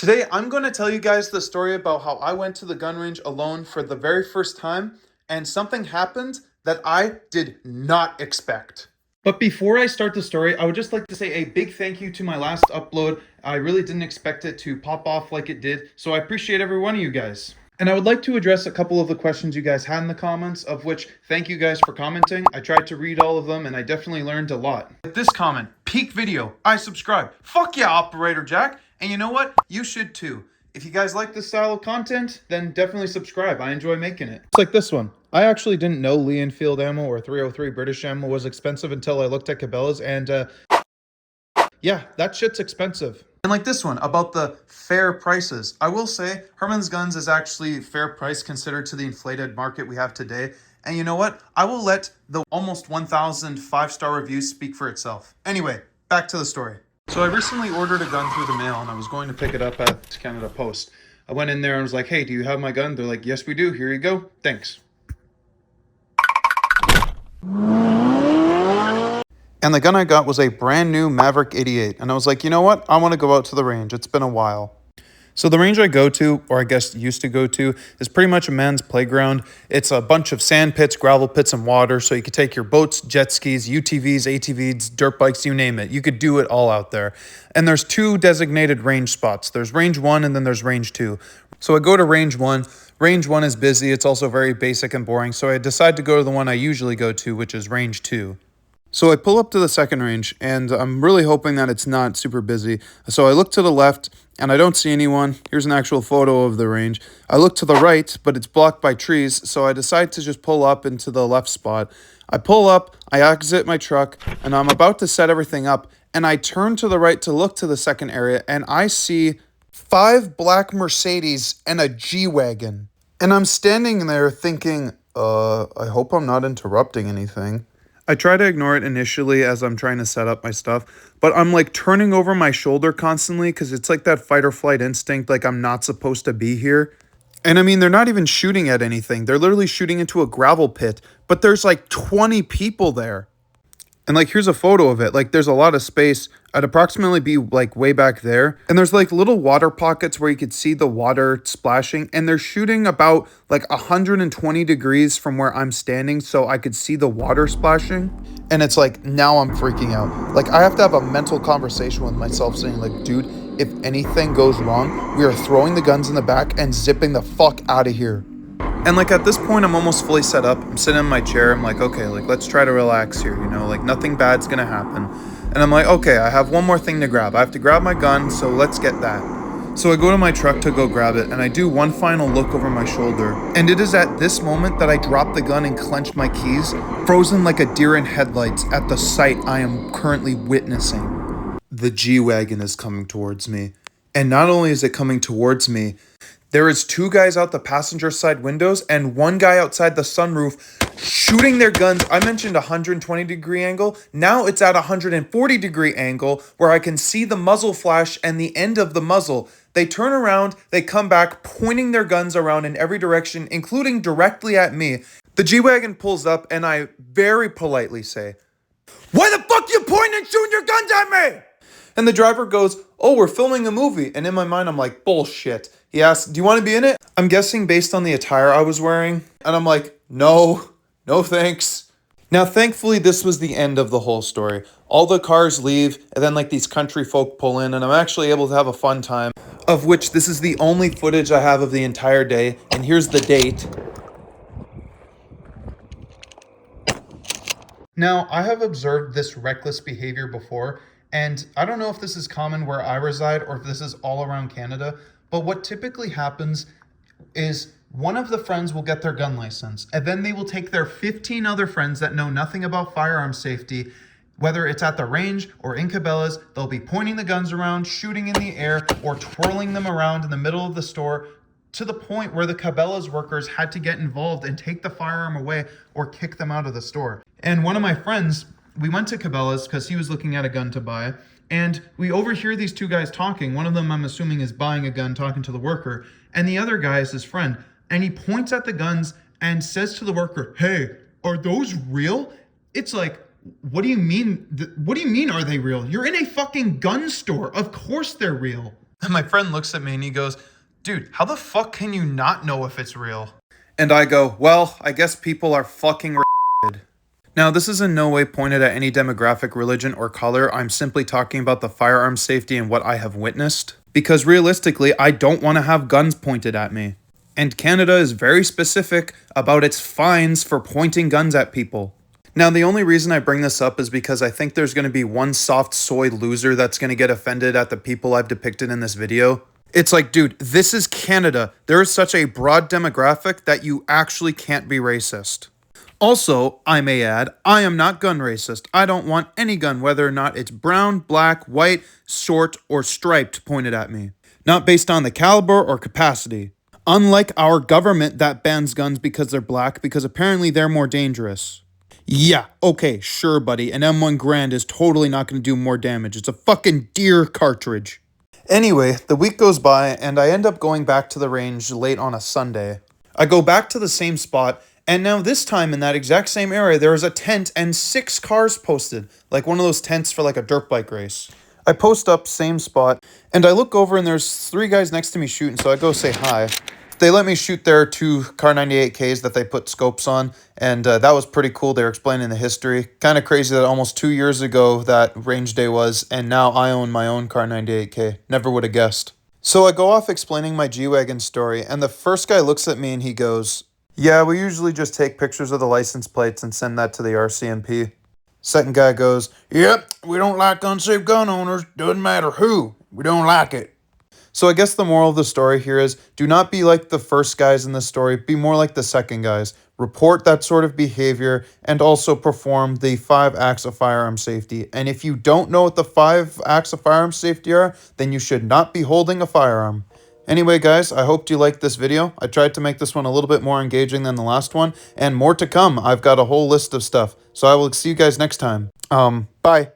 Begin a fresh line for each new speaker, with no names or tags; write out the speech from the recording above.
Today, I'm going to tell you guys the story about how I went to the gun range alone for the very first time, and something happened that I did not expect. But before I start the story, I would just like to say a big thank you to my last upload. I really didn't expect it to pop off like it did, so I appreciate every one of you guys. And I would like to address a couple of the questions you guys had in the comments, of which thank you guys for commenting. I tried to read all of them, and I definitely learned a lot. This comment, peak video, I subscribe. Fuck yeah, Operator Jack. And you know what? You should too. If you guys like this style of content, then definitely subscribe. I enjoy making it. It's like this one. I actually didn't know Lee Enfield ammo or 303 British ammo was expensive until I looked at Cabela's, and yeah, that shit's expensive. And like this one, about the fair prices. I will say, Hermanns Guns is actually fair price considered to the inflated market we have today. And you know what? I will let the almost 1,000 5-star reviews speak for itself. Anyway, back to the story. So I recently ordered a gun through the mail, and I was going to pick it up at Canada Post. I went in there and was like, hey, do you have my gun? They're like, yes, we do. Here you go. Thanks. And the gun I got was a brand new Maverick 88. And I was like, you know what? I want to go out to the range. It's been a while. So the range I go to, or I guess used to go to, is pretty much a man's playground. It's a bunch of sand pits, gravel pits, and water. So you could take your boats, jet skis, UTVs, ATVs, dirt bikes, you name it. You could do it all out there. And there's two designated range spots. There's range 1 and then there's range 2. So I go to range 1. Range 1 is busy. It's also very basic and boring. So I decide to go to the one I usually go to, which is range 2. So I pull up to the second range, and I'm really hoping that it's not super busy. So I look to the left, and I don't see anyone. Here's an actual photo of the range. I look to the right, but it's blocked by trees, so I decide to just pull up into the left spot. I pull up, I exit my truck, and I'm about to set everything up, and I turn to the right to look to the second area, and I see 5 black Mercedes and a G-Wagon. And I'm standing there thinking, I hope I'm not interrupting anything. I try to ignore it initially as I'm trying to set up my stuff, but I'm like turning over my shoulder constantly because it's like that fight or flight instinct, like I'm not supposed to be here. And I mean, they're not even shooting at anything. They're literally shooting into a gravel pit, but there's like 20 people there. And like, here's a photo of it. Like, there's a lot of space. I'd approximately be like way back there. And there's like little water pockets where you could see the water splashing. And they're shooting about like 120 degrees from where I'm standing, so I could see the water splashing. And it's like, now I'm freaking out. Like, I have to have a mental conversation with myself saying like, dude, if anything goes wrong, we are throwing the guns in the back and zipping the fuck out of here. And like at this point, I'm almost fully set up. I'm sitting in my chair. I'm like, okay, like let's try to relax here, you know, like nothing bad's gonna happen. And I'm like, okay, I have one more thing to grab. I have to grab my gun, so let's get that. So I go to my truck to go grab it, and I do one final look over my shoulder. And it is at this moment that I drop the gun and clench my keys, frozen like a deer in headlights at the sight I am currently witnessing. The G-Wagon is coming towards me. And not only is it coming towards me, there is 2 guys out the passenger side windows and 1 guy outside the sunroof shooting their guns. I mentioned 120 degree angle. Now it's at 140 degree angle where I can see the muzzle flash and the end of the muzzle. They turn around, they come back, pointing their guns around in every direction, including directly at me. The G-Wagon pulls up and I very politely say, "Why the fuck you pointing and shooting your guns at me?" And the driver goes, "Oh, we're filming a movie." And in my mind, I'm like, bullshit. He asks, "Do you want to be in it?" I'm guessing based on the attire I was wearing. And I'm like, no thanks. Now, thankfully, this was the end of the whole story. All the cars leave, and then like these country folk pull in, and I'm actually able to have a fun time, of which this is the only footage I have of the entire day. And here's the date. Now, I have observed this reckless behavior before, and I don't know if this is common where I reside or if this is all around Canada, but what typically happens is one of the friends will get their gun license, and then they will take their 15 other friends that know nothing about firearm safety, whether it's at the range or in Cabela's. They'll be pointing the guns around, shooting in the air, or twirling them around in the middle of the store, to the point where the Cabela's workers had to get involved and take the firearm away or kick them out of the store. And one of my friends, we went to Cabela's because he was looking at a gun to buy, and we overhear these 2 guys talking. One of them, I'm assuming, is buying a gun, talking to the worker, and the other guy is his friend. And he points at the guns and says to the worker, "Hey, are those real?" It's like, what do you mean? What do you mean, are they real? You're in a fucking gun store. Of course they're real. And my friend looks at me and he goes, dude, how the fuck can you not know if it's real? And I go, well, I guess people are fucking retarded. Now, this is in no way pointed at any demographic, religion, or color. I'm simply talking about the firearm safety and what I have witnessed. Because realistically, I don't want to have guns pointed at me. And Canada is very specific about its fines for pointing guns at people. Now, the only reason I bring this up is because I think there's going to be one soft soy loser that's going to get offended at the people I've depicted in this video. It's like, dude, this is Canada. There is such a broad demographic that you actually can't be racist. Also, I may add, I am not gun racist. I don't want any gun, whether or not it's brown, black, white, short, or striped, pointed at me. Not based on the caliber or capacity. Unlike our government that bans guns because they're black, because apparently they're more dangerous. Yeah, okay, sure, buddy. An M1 Garand is totally not going to do more damage. It's a fucking deer cartridge. Anyway, the week goes by, and I end up going back to the range late on a Sunday. I go back to the same spot, and now this time in that exact same area, there is a tent and 6 cars posted. Like one of those tents for like a dirt bike race. I post up, same spot, and I look over and there's 3 guys next to me shooting, so I go say hi. They let me shoot their 2 Car 98Ks that they put scopes on, and that was pretty cool. They were explaining the history. Kind of crazy that almost 2 years ago that range day was, and now I own my own Car 98K. Never would have guessed. So I go off explaining my G-Wagon story, and the first guy looks at me and he goes, yeah, we usually just take pictures of the license plates and send that to the RCMP. Second guy goes, yep, we don't like unsafe gun owners. Doesn't matter who. We don't like it. So I guess the moral of the story here is, do not be like the first guys in the story, be more like the second guys. Report that sort of behavior and also perform the 5 acts of firearm safety. And if you don't know what the 5 acts of firearm safety are, then you should not be holding a firearm. Anyway, guys, I hope you liked this video. I tried to make this one a little bit more engaging than the last one, and more to come. I've got a whole list of stuff. So I will see you guys next time. Bye.